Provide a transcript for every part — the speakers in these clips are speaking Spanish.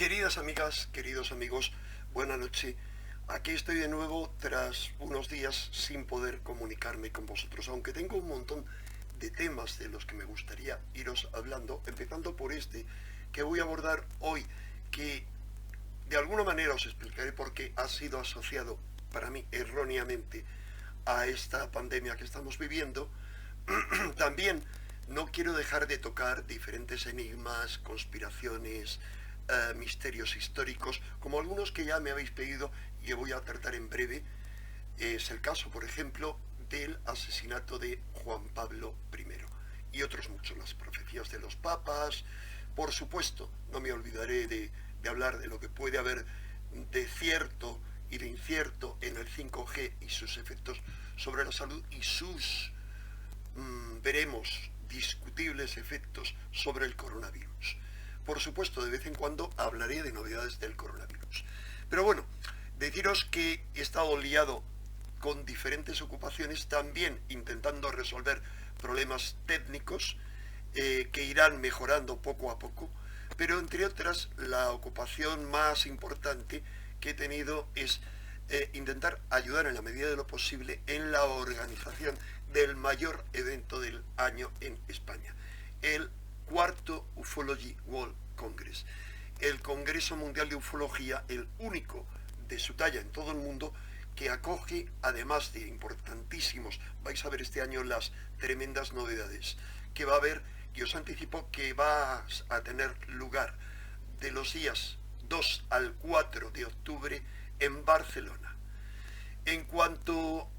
Queridas amigas, queridos amigos, buena noche. Aquí estoy de nuevo tras unos días sin poder comunicarme con vosotros, aunque tengo un montón de temas de los que me gustaría iros hablando, empezando por este que voy a abordar hoy, que de alguna manera os explicaré por qué ha sido asociado para mí erróneamente a esta pandemia que estamos viviendo. También no quiero dejar de tocar diferentes enigmas, conspiraciones, misterios históricos, como algunos que ya me habéis pedido y que voy a tratar en breve. Es el caso, por ejemplo, del asesinato de Juan Pablo I y otros muchos, las profecías de los papas. Por supuesto, no me olvidaré de hablar de lo que puede haber de cierto y de incierto en el 5G y sus efectos sobre la salud y sus, veremos, discutibles efectos sobre el coronavirus. Por supuesto, de vez en cuando hablaré de novedades del coronavirus. Pero bueno, deciros que he estado liado con diferentes ocupaciones, también intentando resolver problemas técnicos que irán mejorando poco a poco, pero entre otras la ocupación más importante que he tenido es intentar ayudar en la medida de lo posible en la organización del mayor evento del año en España, el cuarto Ufology World Congress, el Congreso Mundial de Ufología, el único de su talla en todo el mundo, que acoge, además de importantísimos, vais a ver este año las tremendas novedades que va a haber, y os anticipo que va a tener lugar de los días 2 al 4 de octubre en Barcelona. En cuanto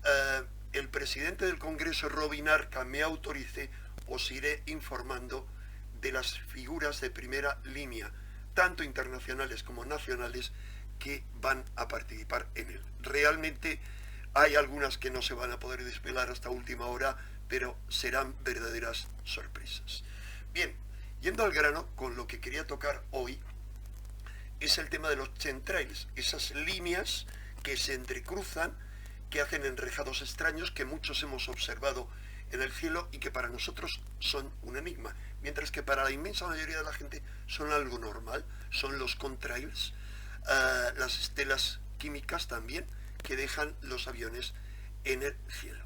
el presidente del Congreso, Robin Arca, me autorice, os iré informando de las figuras de primera línea, tanto internacionales como nacionales, que van a participar en él. Realmente hay algunas que no se van a poder desvelar hasta última hora, pero serán verdaderas sorpresas. Bien, yendo al grano, con lo que quería tocar hoy es el tema de los chemtrails, esas líneas que se entrecruzan, que hacen enrejados extraños que muchos hemos observado en el cielo y que para nosotros son un enigma, mientras que para la inmensa mayoría de la gente son algo normal. Son los contrails, las estelas químicas también que dejan los aviones en el cielo.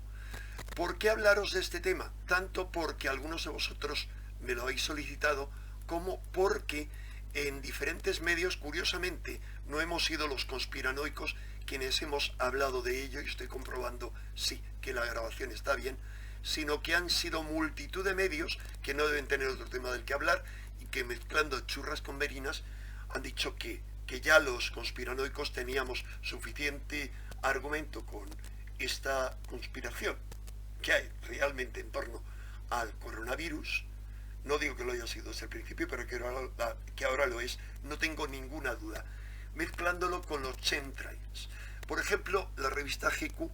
¿Por qué hablaros de este tema? Tanto porque algunos de vosotros me lo habéis solicitado, como porque en diferentes medios, curiosamente, no hemos sido los conspiranoicos quienes hemos hablado de ello, y estoy comprobando, sí, que la grabación está bien, sino que han sido multitud de medios que no deben tener otro tema del que hablar y que, mezclando churras con merinas, han dicho que ya los conspiranoicos teníamos suficiente argumento con esta conspiración que hay realmente en torno al coronavirus. No digo que lo haya sido desde el principio, pero que ahora lo es, no tengo ninguna duda, mezclándolo con los chemtrails. Por ejemplo, la revista GQ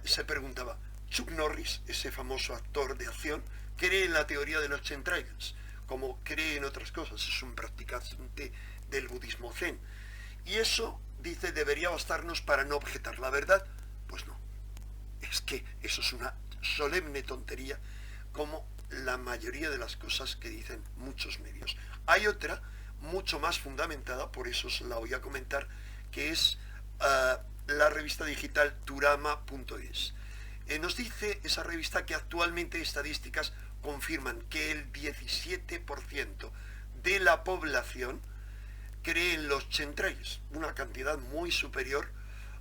se preguntaba: Chuck Norris, ese famoso actor de acción, cree en la teoría de los chemtrails, como cree en otras cosas, es un practicante del budismo zen. Y eso, dice, debería bastarnos para no objetar la verdad. Pues no, es que eso es una solemne tontería, como la mayoría de las cosas que dicen muchos medios. Hay otra, mucho más fundamentada, por eso os la voy a comentar, que es la revista digital turama.es. Nos dice esa revista que actualmente estadísticas confirman que el 17% de la población cree en los chemtrails, una cantidad muy superior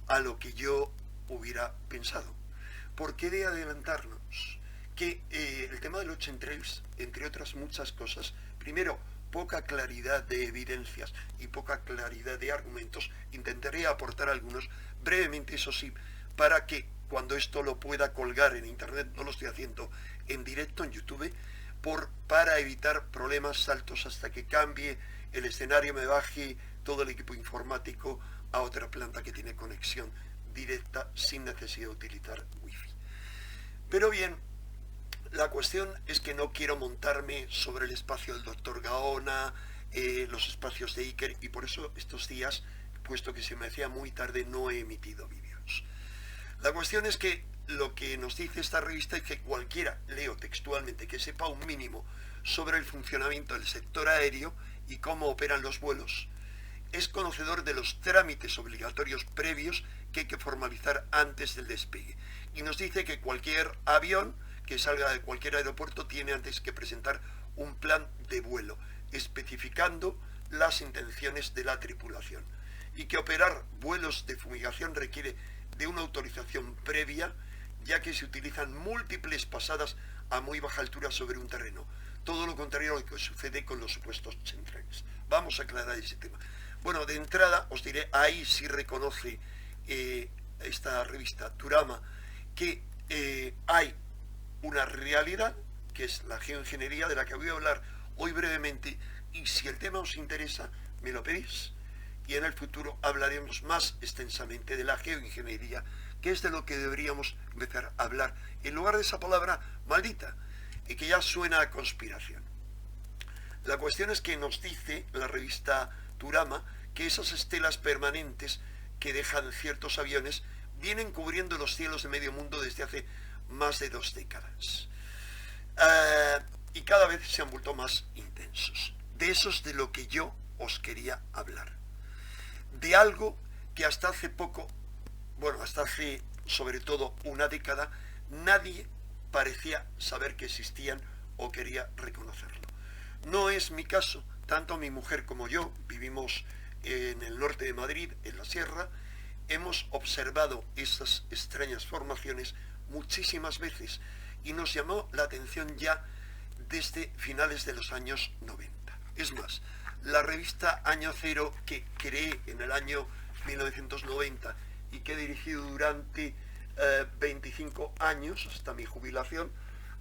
a lo que yo hubiera pensado. ¿Por qué de adelantarnos? Que el tema de los chemtrails, entre otras muchas cosas, primero, poca claridad de evidencias y poca claridad de argumentos. Intentaré aportar algunos brevemente, eso sí, para que cuando esto lo pueda colgar en internet, no lo estoy haciendo en directo en YouTube, para evitar problemas, saltos hasta que cambie el escenario, me baje todo el equipo informático a otra planta que tiene conexión directa sin necesidad de utilizar wifi. Pero bien, la cuestión es que no quiero montarme sobre el espacio del doctor Gaona, los espacios de Iker, y por eso estos días, puesto que se me hacía muy tarde, no he emitido vídeos. La cuestión es que lo que nos dice esta revista es que cualquiera, leo textualmente, que sepa un mínimo sobre el funcionamiento del sector aéreo y cómo operan los vuelos, es conocedor de los trámites obligatorios previos que hay que formalizar antes del despegue. Y nos dice que cualquier avión que salga de cualquier aeropuerto tiene antes que presentar un plan de vuelo, especificando las intenciones de la tripulación. Y que operar vuelos de fumigación requiere de una autorización previa, ya que se utilizan múltiples pasadas a muy baja altura sobre un terreno. Todo lo contrario a lo que sucede con los supuestos chemtrails. Vamos a aclarar ese tema. Bueno, de entrada os diré, ahí sí reconoce esta revista Turama que hay una realidad, que es la geoingeniería, de la que voy a hablar hoy brevemente, y si el tema os interesa, me lo pedís, y en el futuro hablaremos más extensamente de la geoingeniería, que es de lo que deberíamos empezar a hablar, en lugar de esa palabra maldita, y que ya suena a conspiración. La cuestión es que nos dice la revista Turama que esas estelas permanentes que dejan ciertos aviones vienen cubriendo los cielos de medio mundo desde hace más de 2 décadas. Y cada vez se han vuelto más intensos. De eso es de lo que yo os quería hablar. De algo que hasta hace poco, bueno, hasta hace sobre todo una década, nadie parecía saber que existían o quería reconocerlo. No es mi caso, tanto mi mujer como yo vivimos en el norte de Madrid, en la sierra, hemos observado esas extrañas formaciones muchísimas veces y nos llamó la atención ya desde finales de los años 90. Es más, la revista Año Cero, que creé en el año 1990 y que he dirigido durante 25 años, hasta mi jubilación,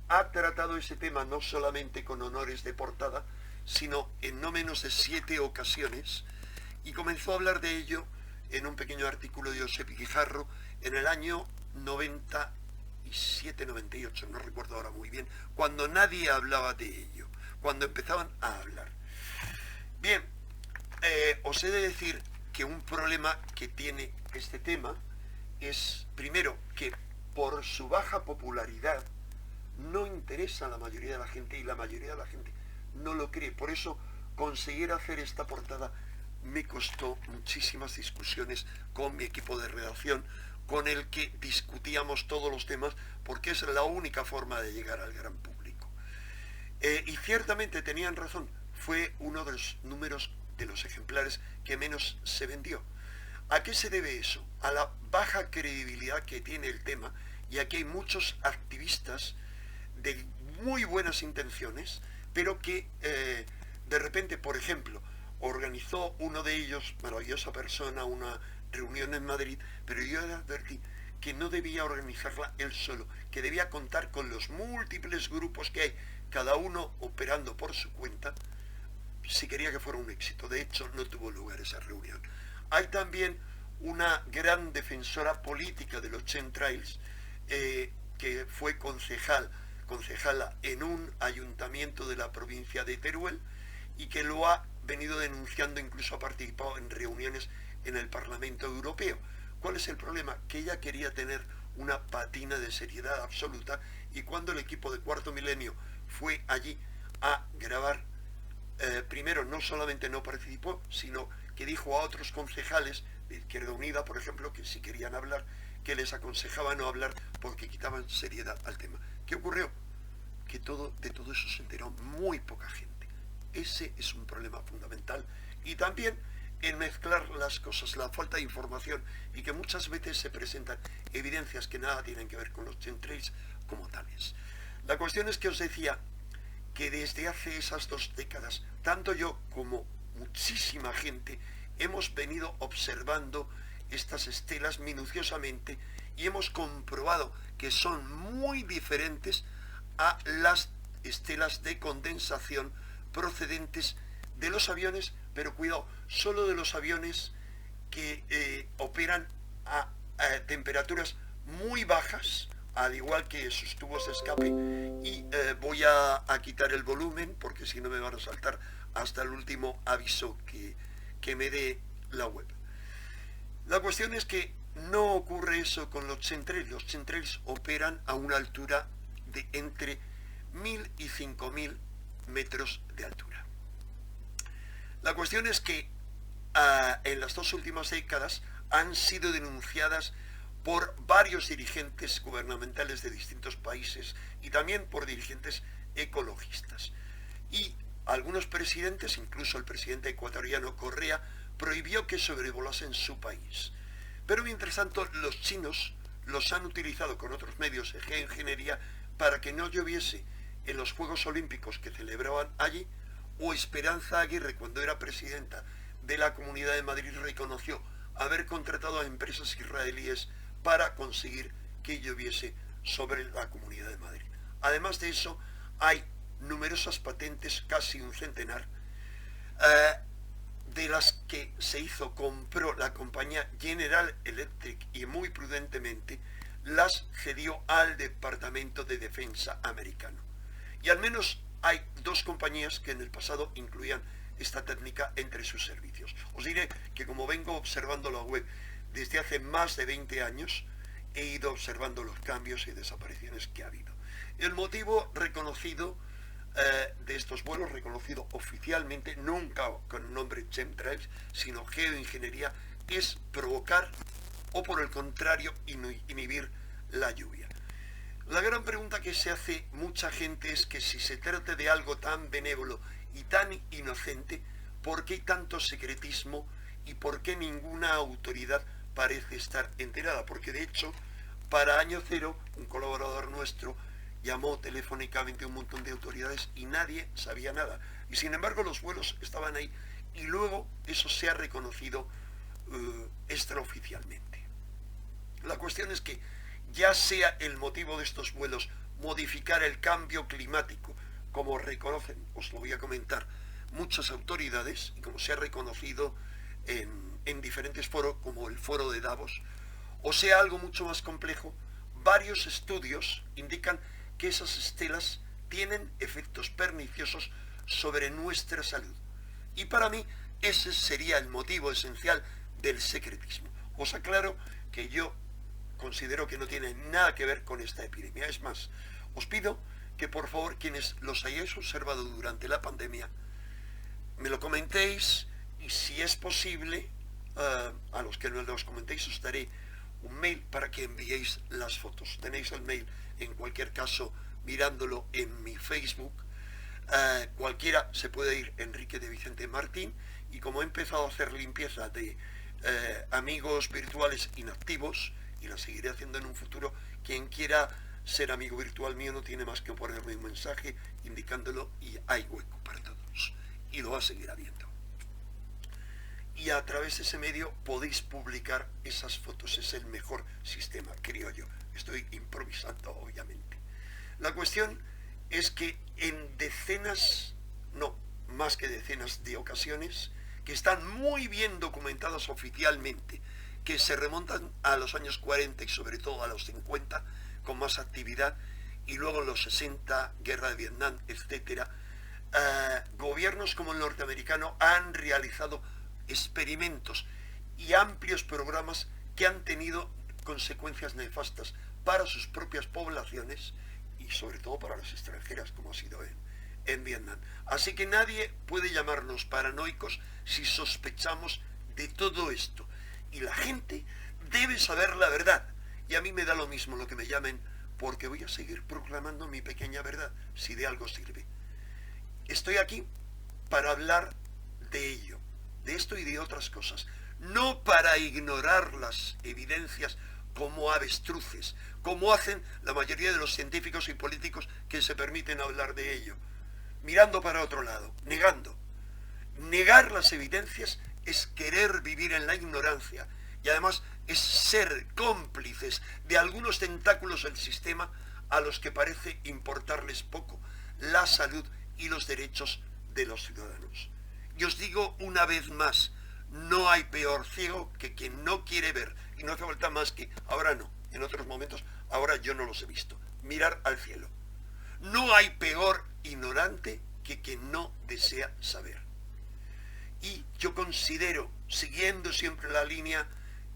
ha tratado ese tema no solamente con honores de portada, sino en no menos de 7 ocasiones, y comenzó a hablar de ello en un pequeño artículo de Josep Guijarro en el año 97-98, no recuerdo ahora muy bien, cuando nadie hablaba de ello, cuando empezaban a hablar. Bien, os he de decir que un problema que tiene este tema es, primero, que por su baja popularidad no interesa a la mayoría de la gente y la mayoría de la gente no lo cree. Por eso conseguir hacer esta portada me costó muchísimas discusiones con mi equipo de redacción, con el que discutíamos todos los temas, porque es la única forma de llegar al gran público. Y ciertamente tenían razón, fue uno de los números de los ejemplares que menos se vendió. ¿A qué se debe eso? A la baja credibilidad que tiene el tema, y aquí hay muchos activistas de muy buenas intenciones, pero que de repente, por ejemplo, organizó uno de ellos, maravillosa persona, una reunión en Madrid, pero yo le advertí que no debía organizarla él solo, que debía contar con los múltiples grupos que hay, cada uno operando por su cuenta, si quería que fuera un éxito. De hecho, no tuvo lugar esa reunión. Hay también una gran defensora política de los chemtrails, que fue concejala en un ayuntamiento de la provincia de Teruel, y que lo ha venido denunciando, incluso ha participado en reuniones en el Parlamento Europeo. ¿Cuál es el problema? Que ella quería tener una patina de seriedad absoluta, y cuando el equipo de Cuarto Milenio fue allí a grabar, primero no solamente no participó, sino que dijo a otros concejales de Izquierda Unida, por ejemplo, que si querían hablar, que les aconsejaba no hablar porque quitaban seriedad al tema. ¿Qué ocurrió? Que de todo eso se enteró muy poca gente. Ese es un problema fundamental, y también en mezclar las cosas, la falta de información, y que muchas veces se presentan evidencias que nada tienen que ver con los chemtrails como tales. La cuestión es que os decía que desde hace esas 2 décadas, tanto yo como muchísima gente hemos venido observando estas estelas minuciosamente y hemos comprobado que son muy diferentes a las estelas de condensación procedentes de los aviones, pero cuidado, solo de los aviones que operan a temperaturas muy bajas, al igual que sus tubos de escape. Y voy a quitar el volumen, porque si no me van a saltar hasta el último aviso que me dé la web. La cuestión es que no ocurre eso con los chemtrails. Los chemtrails operan a una altura de entre 1000 y 5000 metros de altura. La cuestión es que en las 2 últimas décadas han sido denunciadas por varios dirigentes gubernamentales de distintos países y también por dirigentes ecologistas. Y algunos presidentes, incluso el presidente ecuatoriano Correa, prohibió que sobrevolasen su país. Pero mientras tanto, los chinos los han utilizado con otros medios de geoingeniería para que no lloviese en los Juegos Olímpicos que celebraban allí, o Esperanza Aguirre, cuando era presidenta de la Comunidad de Madrid, reconoció haber contratado a empresas israelíes para conseguir que lloviese sobre la Comunidad de Madrid. Además de eso, hay numerosas patentes, casi un centenar, de las que compró la compañía General Electric y muy prudentemente las cedió al Departamento de Defensa americano. Y al menos hay 2 compañías que en el pasado incluían esta técnica entre sus servicios. Os diré que como vengo observando la web desde hace más de 20 años, he ido observando los cambios y desapariciones que ha habido. El motivo reconocido de estos vuelos, reconocido oficialmente, nunca con el nombre chemtrails, sino geoingeniería, es provocar o por el contrario inhibir la lluvia. La gran pregunta que se hace mucha gente es que si se trata de algo tan benévolo y tan inocente, ¿por qué hay tanto secretismo y por qué ninguna autoridad parece estar enterada? Porque de hecho, para Año Cero, un colaborador nuestro llamó telefónicamente a un montón de autoridades y nadie sabía nada. Y sin embargo los vuelos estaban ahí y luego eso se ha reconocido extraoficialmente. La cuestión es que ya sea el motivo de estos vuelos modificar el cambio climático, como reconocen, os lo voy a comentar, muchas autoridades, y como se ha reconocido en diferentes foros, como el foro de Davos, o sea algo mucho más complejo, varios estudios indican que esas estelas tienen efectos perniciosos sobre nuestra salud. Y para mí ese sería el motivo esencial del secretismo. Os aclaro que yo considero que no tiene nada que ver con esta epidemia. Es más, os pido que por favor quienes los hayáis observado durante la pandemia, me lo comentéis y si es posible, a los que no los comentéis os daré un mail para que enviéis las fotos. Tenéis el mail en cualquier caso mirándolo en mi Facebook. Cualquiera se puede ir Enrique de Vicente Martín, y como he empezado a hacer limpieza de amigos virtuales inactivos y la seguiré haciendo en un futuro, quien quiera ser amigo virtual mío no tiene más que ponerme un mensaje indicándolo y hay hueco para todos y lo va a seguir habiendo. Y a través de ese medio podéis publicar esas fotos. Es el mejor sistema, creo yo. Estoy improvisando, obviamente. La cuestión es que en decenas, no, más que decenas de ocasiones, que están muy bien documentadas oficialmente, que se remontan a los años 40 y sobre todo a los 50, con más actividad, y luego en los 60, guerra de Vietnam, etc., gobiernos como el norteamericano han realizado experimentos y amplios programas que han tenido consecuencias nefastas para sus propias poblaciones y sobre todo para las extranjeras, como ha sido en Vietnam. Así que nadie puede llamarnos paranoicos si sospechamos de todo esto. Y la gente debe saber la verdad. Y a mí me da lo mismo lo que me llamen, porque voy a seguir proclamando mi pequeña verdad, si de algo sirve. Estoy aquí para hablar de ello, de esto y de otras cosas, no para ignorar las evidencias como avestruces, como hacen la mayoría de los científicos y políticos que se permiten hablar de ello, mirando para otro lado, negando. Negar las evidencias es querer vivir en la ignorancia y además es ser cómplices de algunos tentáculos del sistema a los que parece importarles poco la salud y los derechos de los ciudadanos. Y os digo una vez más, no hay peor ciego que quien no quiere ver, y no hace falta más que, ahora no, en otros momentos, ahora yo no los he visto, mirar al cielo. No hay peor ignorante que quien no desea saber. Y yo considero, siguiendo siempre la línea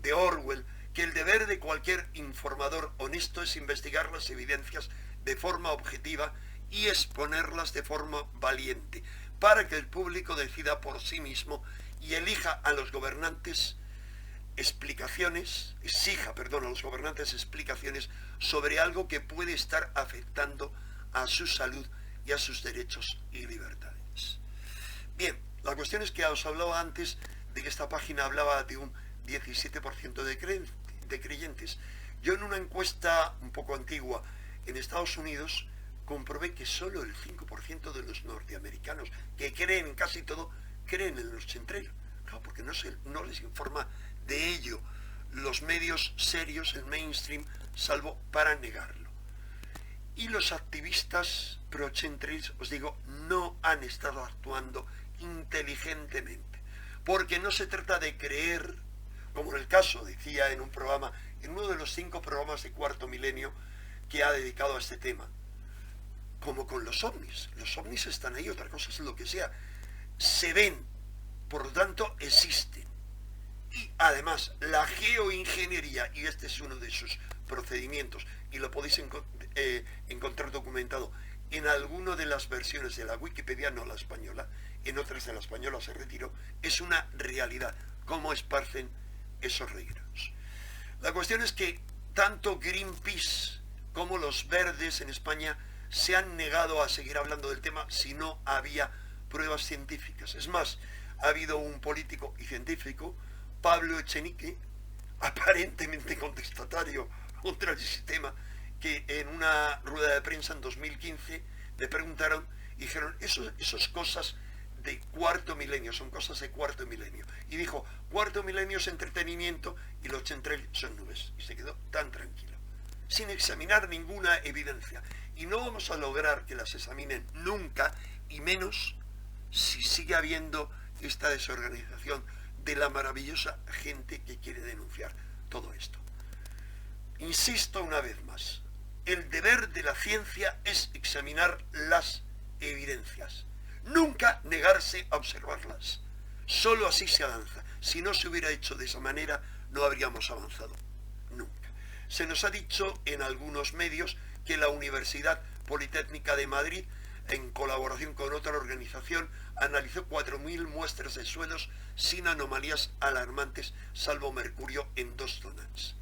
de Orwell, que el deber de cualquier informador honesto es investigar las evidencias de forma objetiva y exponerlas de forma valiente, para que el público decida por sí mismo y exija a los gobernantes explicaciones sobre algo que puede estar afectando a su salud y a sus derechos y libertades. Bien, la cuestión es que os hablaba antes de que esta página hablaba de un 17% de creyentes. Yo en una encuesta un poco antigua en Estados Unidos comprobé que solo el 5% de los norteamericanos que creen en casi todo, creen en los chemtrails. Claro, porque no les informa de ello los medios serios, el mainstream, salvo para negarlo. Y los activistas pro-chemtrails, os digo, no han estado actuando inteligentemente, porque no se trata de creer, como en el caso, decía en un programa, en uno de los 5 programas de Cuarto Milenio que ha dedicado a este tema, como con los ovnis. Los ovnis están ahí, otra cosa es lo que sea. Se ven, por lo tanto existen. Y además, la geoingeniería, y este es uno de sus procedimientos, y lo podéis encontrar documentado en alguna de las versiones de la Wikipedia, no la española, en otras de la española se retiró, es una realidad, cómo esparcen esos regueros. La cuestión es que tanto Greenpeace como los verdes en España se han negado a seguir hablando del tema si no había pruebas científicas. Es más, ha habido un político y científico, Pablo Echenique, aparentemente contestatario contra el sistema, que en una rueda de prensa en 2015 le preguntaron y dijeron, esas cosas de cuarto milenio, son cosas de cuarto milenio. Y dijo, cuarto milenio es entretenimiento y los chemtrails son nubes. Y se quedó tan tranquilo, sin examinar ninguna evidencia. Y no vamos a lograr que las examinen nunca, y menos si sigue habiendo esta desorganización de la maravillosa gente que quiere denunciar todo esto. Insisto una vez más, el deber de la ciencia es examinar las evidencias, nunca negarse a observarlas. Solo así se avanza. Si no se hubiera hecho de esa manera, no habríamos avanzado nunca. Se nos ha dicho en algunos medios que la Universidad Politécnica de Madrid, en colaboración con otra organización, analizó 4.000 muestras de suelos sin anomalías alarmantes, salvo mercurio en 2 zonas.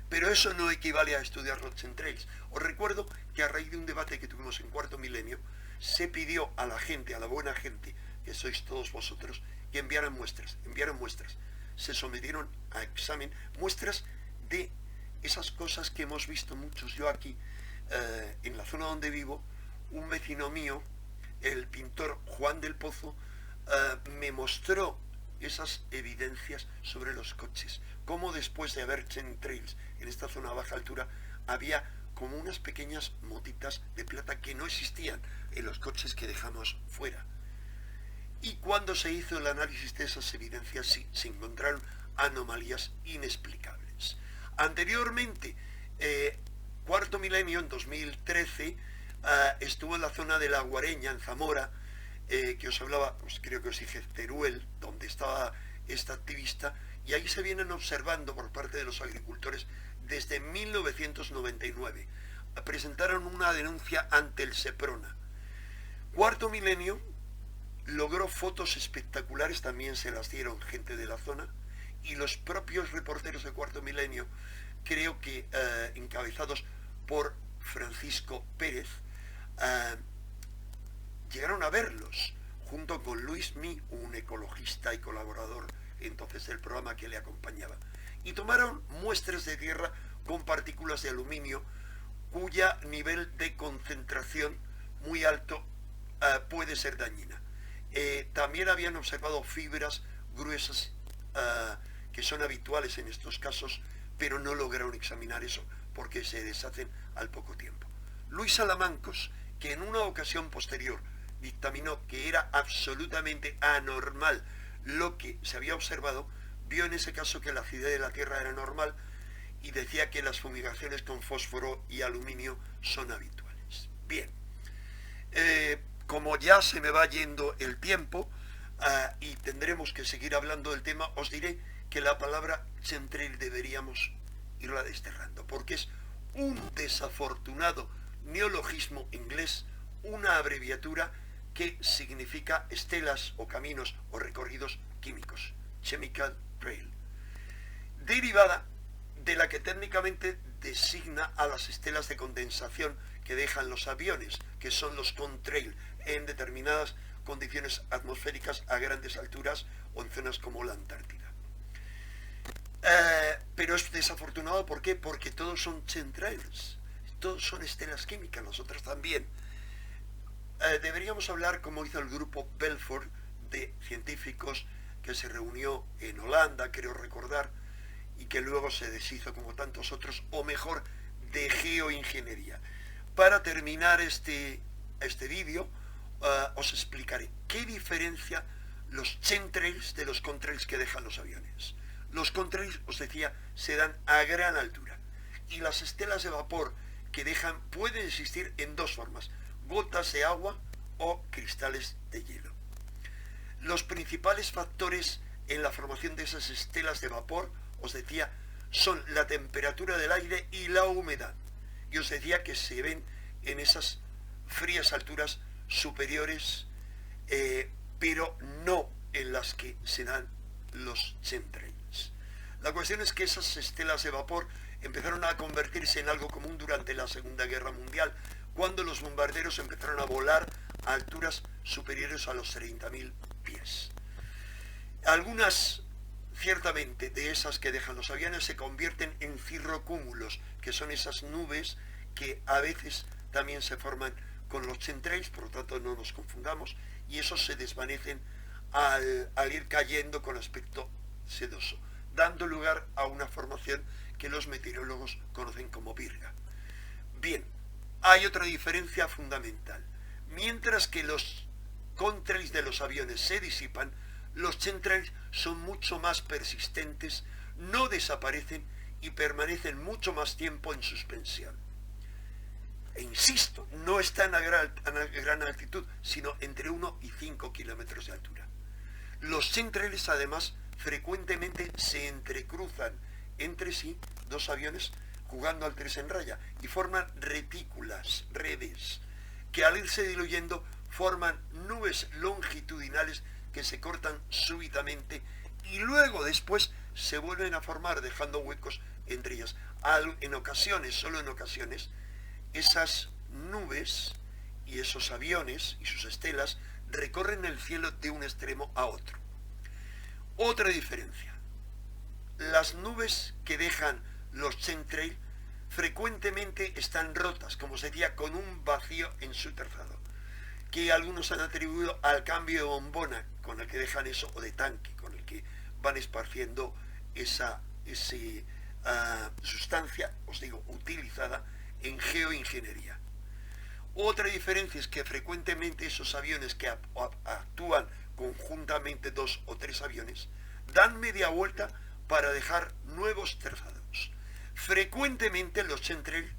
Pero eso no equivale a estudiar los chemtrails. Os recuerdo que a raíz de un debate que tuvimos en Cuarto Milenio, se pidió a la gente, a la buena gente, que sois todos vosotros, que enviaran muestras. Se sometieron a examen, muestras de esas cosas que hemos visto muchos. Yo aquí, en la zona donde vivo, un vecino mío, el pintor Juan del Pozo, me mostró esas evidencias sobre los coches, como después de haber chemtrails en esta zona a baja altura, había como unas pequeñas motitas de plata que no existían en los coches que dejamos fuera. Y cuando se hizo el análisis de esas evidencias, sí, se encontraron anomalías inexplicables. Anteriormente, Cuarto Milenio, en 2013, estuvo en la zona de La Guareña, en Zamora, que os hablaba, pues creo que os dije Teruel, donde estaba esta activista, y ahí se vienen observando por parte de los agricultores desde 1999. Presentaron una denuncia ante el Seprona. Cuarto Milenio logró fotos espectaculares, también se las dieron gente de la zona, y los propios reporteros de Cuarto Milenio, creo que encabezados por Francisco Pérez, llegaron a verlos, junto con Luis Mí, un ecologista y colaborador entonces del programa que le acompañaba, y tomaron muestras de tierra con partículas de aluminio cuya nivel de concentración muy alto puede ser dañina. También habían observado fibras gruesas que son habituales en estos casos, pero no lograron examinar eso porque se deshacen al poco tiempo. Luis Salamancos, que en una ocasión posterior dictaminó que era absolutamente anormal lo que se había observado, vio en ese caso que la acidez de la tierra era normal y decía que las fumigaciones con fósforo y aluminio son habituales. Bien, como ya se me va yendo el tiempo y tendremos que seguir hablando del tema, os diré que la palabra chemtrail deberíamos irla desterrando, porque es un desafortunado neologismo inglés, una abreviatura que significa estelas o caminos o recorridos químicos, chemical trail, derivada de la que técnicamente designa a las estelas de condensación que dejan los aviones, que son los contrail, en determinadas condiciones atmosféricas a grandes alturas o en zonas como la Antártida. Pero es desafortunado, ¿por qué? Porque todos son chemtrails, todos son estelas químicas, nosotros también. Deberíamos hablar, como hizo el grupo Belfort, de científicos que se reunió en Holanda, creo recordar, y que luego se deshizo como tantos otros, o mejor, de geoingeniería. Para terminar este vídeo, os explicaré qué diferencia los chemtrails de los contrails que dejan los aviones. Los contrails, os decía, se dan a gran altura, y las estelas de vapor que dejan pueden existir en dos formas: gotas de agua o cristales de hielo. Los principales factores en la formación de esas estelas de vapor, os decía, son la temperatura del aire y la humedad. Y os decía que se ven en esas frías alturas superiores, pero no en las que se dan los chemtrails. La cuestión es que esas estelas de vapor empezaron a convertirse en algo común durante la Segunda Guerra Mundial, cuando los bombarderos empezaron a volar a alturas superiores a los 30.000 pies. Algunas, ciertamente, de esas que dejan los aviones se convierten en cirrocúmulos, que son esas nubes que a veces también se forman con los chemtrails, por lo tanto no nos confundamos, y esos se desvanecen al ir cayendo con aspecto sedoso, dando lugar a una formación que los meteorólogos conocen como virga. Bien, hay otra diferencia fundamental. Mientras que los contrails de los aviones se disipan, los chemtrails son mucho más persistentes, no desaparecen y permanecen mucho más tiempo en suspensión. E insisto, no están a gran altitud, sino entre 1 y 5 kilómetros de altura. Los chemtrails, además, frecuentemente se entrecruzan entre sí, dos aviones jugando al 3 en raya, y forman retículas, redes, que al irse diluyendo forman nubes longitudinales que se cortan súbitamente y luego después se vuelven a formar dejando huecos entre ellas. En ocasiones, solo en ocasiones, esas nubes y esos aviones y sus estelas recorren el cielo de un extremo a otro. Otra diferencia: las nubes que dejan los chemtrails frecuentemente están rotas, como se decía, con un vacío en su trazado, que algunos han atribuido al cambio de bombona con el que dejan eso, o de tanque con el que van esparciendo esa sustancia, os digo, utilizada en geoingeniería. Otra diferencia es que frecuentemente esos aviones que actúan conjuntamente, 2 o 3 aviones, dan media vuelta para dejar nuevos trazados. Frecuentemente los chemtrails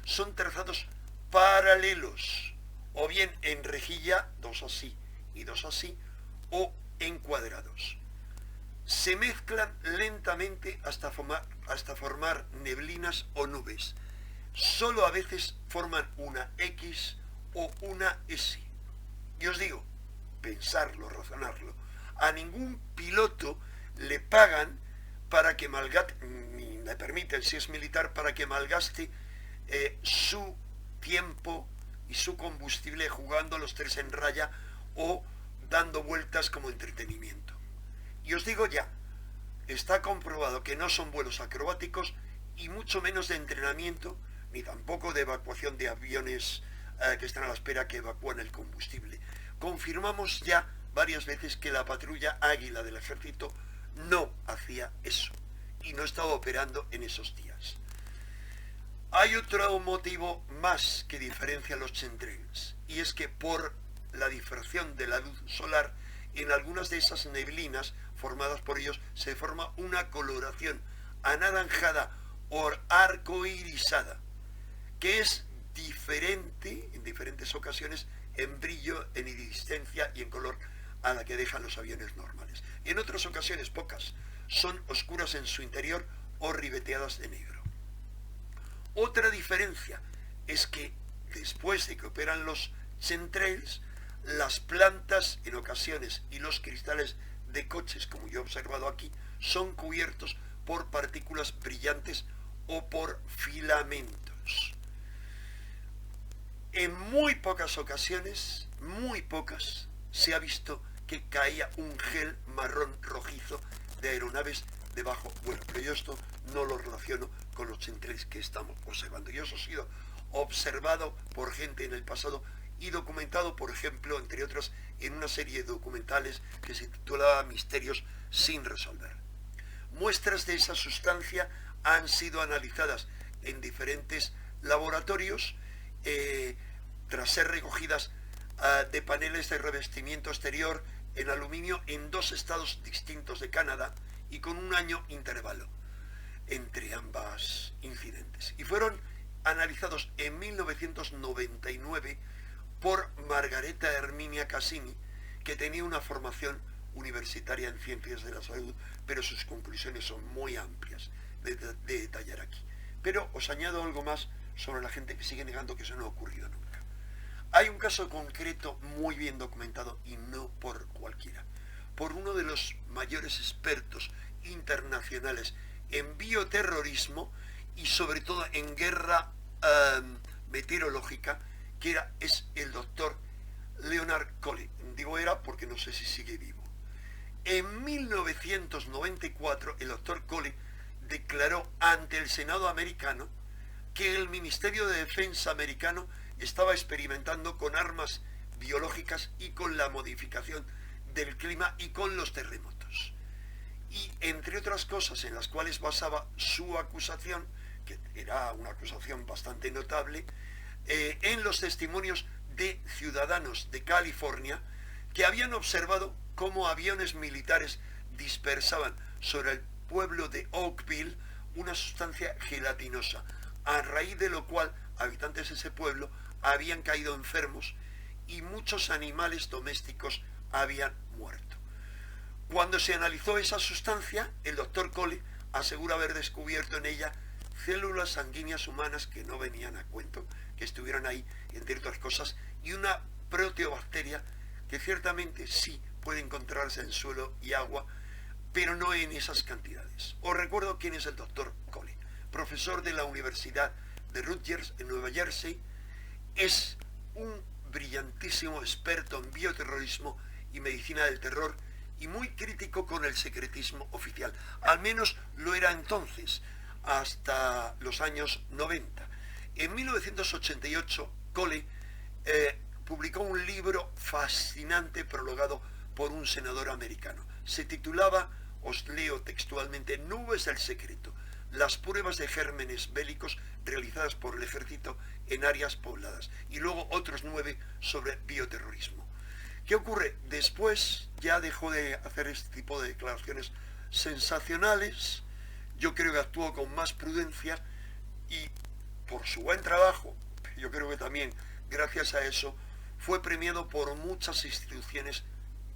son trazados paralelos, o bien en rejilla, 2 así y 2 así, o en cuadrados. Se mezclan lentamente hasta formar neblinas o nubes. Solo a veces forman una X o una S. Y os digo, pensarlo, razonarlo, a ningún piloto le pagan para que ni le permiten, si es militar, para que malgaste su tiempo y su combustible jugando a los 3 en raya o dando vueltas como entretenimiento. Y os digo ya, está comprobado que no son vuelos acrobáticos y mucho menos de entrenamiento, ni tampoco de evacuación de aviones que están a la espera que evacúan el combustible. Confirmamos ya varias veces que la patrulla Águila del Ejército no hacía eso y no estaba operando en esos días. Hay otro motivo más que diferencia a los chemtrails, y es que por la difracción de la luz solar, en algunas de esas neblinas formadas por ellos se forma una coloración anaranjada o arcoirisada, que es diferente en diferentes ocasiones en brillo, en iridiscencia y en color a la que dejan los aviones normales. Y en otras ocasiones, pocas, son oscuras en su interior o ribeteadas de negro. Otra diferencia es que después de que operan los chemtrails, las plantas en ocasiones y los cristales de coches, como yo he observado aquí, son cubiertos por partículas brillantes o por filamentos. En muy pocas ocasiones, muy pocas, se ha visto que caía un gel marrón rojizo de aeronaves de bajo vuelo. Pero yo esto no lo relaciono con los chemtrails que estamos observando. Y eso ha sido observado por gente en el pasado y documentado, por ejemplo, entre otras, en una serie de documentales que se titulaba Misterios sin resolver. Muestras de esa sustancia han sido analizadas en diferentes laboratorios tras ser recogidas de paneles de revestimiento exterior en aluminio en 2 estados distintos de Canadá y con un año intervalo entre ambas incidentes. Y fueron analizados en 1999 por Margareta Herminia Cassini, que tenía una formación universitaria en ciencias de la salud, pero sus conclusiones son muy amplias de detallar aquí. Pero os añado algo más sobre la gente que sigue negando que eso no ha ocurrido nunca. Hay un caso concreto muy bien documentado, y no por cualquiera, por uno de los mayores expertos internacionales en bioterrorismo y sobre todo en guerra meteorológica, que es el doctor Leonard Colley. Digo era porque no sé si sigue vivo. En 1994 el doctor Colley declaró ante el Senado americano que el Ministerio de Defensa americano estaba experimentando con armas biológicas y con la modificación del clima y con los terremotos. Y entre otras cosas en las cuales basaba su acusación, que era una acusación bastante notable, en los testimonios de ciudadanos de California que habían observado cómo aviones militares dispersaban sobre el pueblo de Oakville una sustancia gelatinosa, a raíz de lo cual habitantes de ese pueblo habían caído enfermos y muchos animales domésticos habían muerto. Cuando se analizó esa sustancia, el doctor Colley asegura haber descubierto en ella células sanguíneas humanas que no venían a cuento, que estuvieron ahí, entre otras cosas, y una proteobacteria que ciertamente sí puede encontrarse en suelo y agua, pero no en esas cantidades. Os recuerdo quién es el doctor Colley, profesor de la Universidad de Rutgers en Nueva Jersey. Es un brillantísimo experto en bioterrorismo y medicina del terror y muy crítico con el secretismo oficial. Al menos lo era entonces, hasta los años 90. En 1988, Colley publicó un libro fascinante prologado por un senador americano. Se titulaba, os leo textualmente, Nubes del secreto, las pruebas de gérmenes bélicos realizadas por el ejército en áreas pobladas, y luego otros 9 sobre bioterrorismo. ¿Qué ocurre? Después ya dejó de hacer este tipo de declaraciones sensacionales. Yo creo que actuó con más prudencia y por su buen trabajo, yo creo que también gracias a eso, fue premiado por muchas instituciones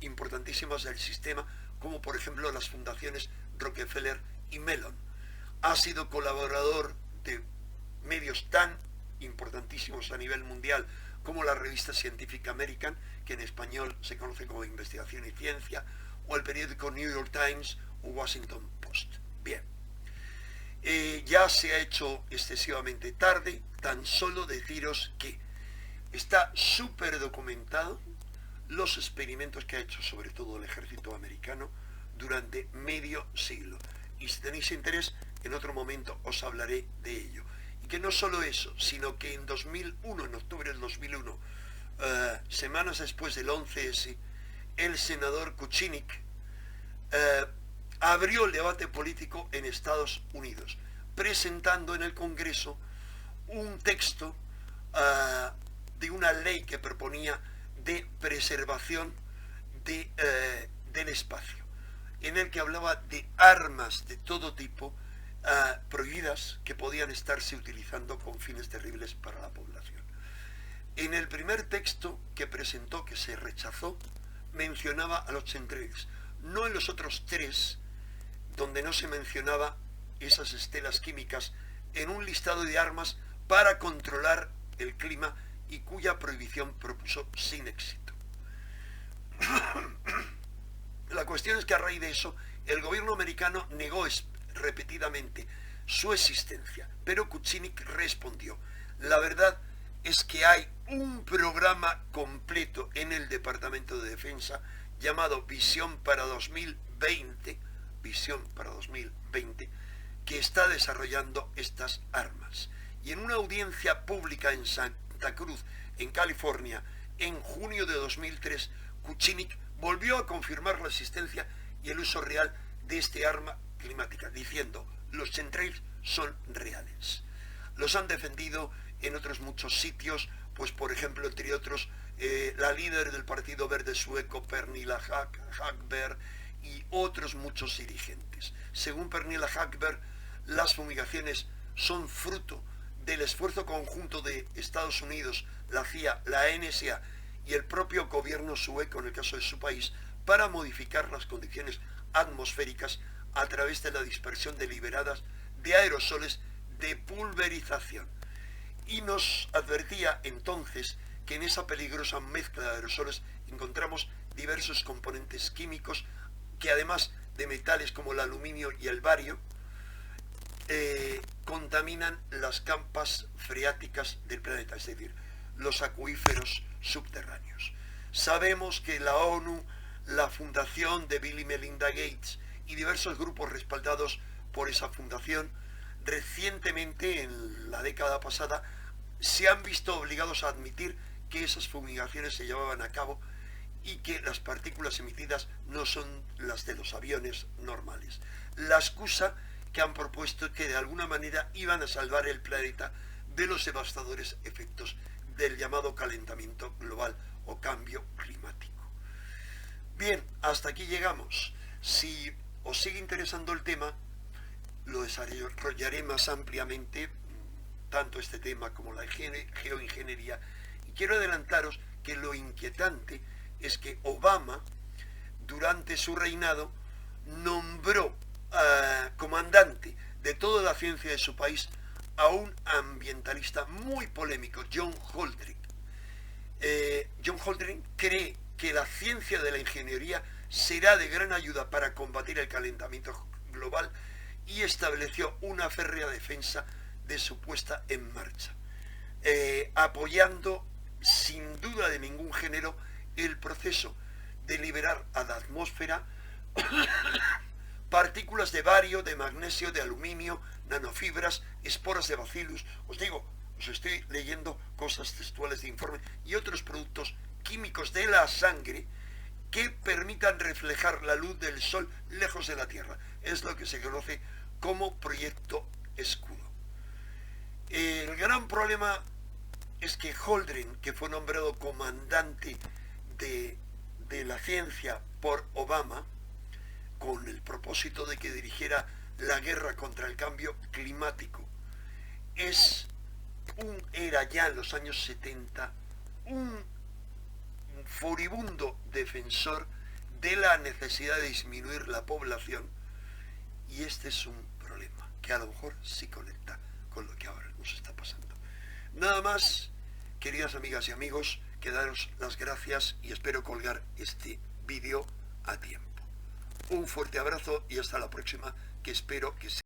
importantísimas del sistema, como por ejemplo las fundaciones Rockefeller y Mellon. Ha sido colaborador de medios tan importantísimos a nivel mundial como la revista Scientific American, que en español se conoce como Investigación y Ciencia, o el periódico New York Times o Washington Post. Bien, ya se ha hecho excesivamente tarde, tan solo deciros que está súper documentado los experimentos que ha hecho sobre todo el ejército americano durante medio siglo. Y si tenéis interés, en otro momento os hablaré de ello. Y que no solo eso, sino que en 2001, en octubre del 2001, semanas después del 11S, el senador Kucinich abrió el debate político en Estados Unidos, presentando en el Congreso un texto de una ley que proponía de preservación del espacio, en el que hablaba de armas de todo tipo prohibidas que podían estarse utilizando con fines terribles para la población. En el primer texto que presentó, que se rechazó, mencionaba a los chemtrails, no en los otros 3, donde no se mencionaba esas estelas químicas, en un listado de armas para controlar el clima y cuya prohibición propuso sin éxito. La cuestión es que a raíz de eso, el gobierno americano negó repetidamente su existencia, pero Kucinich respondió. La verdad es que hay un programa completo en el Departamento de Defensa llamado Visión para 2020, que está desarrollando estas armas. Y en una audiencia pública en Santa Cruz, en California, en junio de 2003, Kucinich volvió a confirmar la existencia y el uso real de este arma climática, diciendo, los chemtrails son reales. Los han defendido en otros muchos sitios, pues por ejemplo, entre otros, la líder del Partido Verde sueco, Pernilla Hagberg, y otros muchos dirigentes. Según Pernilla Hagberg, las fumigaciones son fruto del esfuerzo conjunto de Estados Unidos, la CIA, la NSA y el propio gobierno sueco, en el caso de su país, para modificar las condiciones atmosféricas a través de la dispersión deliberada de aerosoles de pulverización. Y nos advertía entonces que en esa peligrosa mezcla de aerosoles encontramos diversos componentes químicos que, además de metales como el aluminio y el bario, contaminan las capas freáticas del planeta, es decir, los acuíferos subterráneos. Sabemos que la ONU, la Fundación de Bill y Melinda Gates y diversos grupos respaldados por esa fundación, recientemente, en la década pasada, se han visto obligados a admitir que esas fumigaciones se llevaban a cabo y que las partículas emitidas no son las de los aviones normales. La excusa que han propuesto es que de alguna manera iban a salvar el planeta de los devastadores efectos del llamado calentamiento global o cambio climático. Bien, hasta aquí llegamos. Si os sigue interesando el tema, lo desarrollaré más ampliamente, tanto este tema como la geoingeniería, y quiero adelantaros que lo inquietante es que Obama, durante su reinado, nombró comandante de toda la ciencia de su país a un ambientalista muy polémico, John Holdren. John Holdren cree que la ciencia de la ingeniería será de gran ayuda para combatir el calentamiento global y estableció una férrea defensa de su puesta en marcha, apoyando sin duda de ningún género el proceso de liberar a la atmósfera partículas de bario, de magnesio, de aluminio, nanofibras, esporas de bacillus. Os digo, os estoy leyendo cosas textuales de informe, y otros productos químicos de la sangre que permitan reflejar la luz del sol lejos de la Tierra. Es lo que se conoce como proyecto escudo. El gran problema es que Holdren, que fue nombrado comandante de la ciencia por Obama, con el propósito de que dirigiera la guerra contra el cambio climático, era ya en los años 70 un furibundo defensor de la necesidad de disminuir la población, y este es un problema que a lo mejor sí conecta con lo que ahora nos está pasando. Nada más, queridas amigas y amigos, que daros las gracias y espero colgar este vídeo a tiempo. Un fuerte abrazo y hasta la próxima, que espero que sea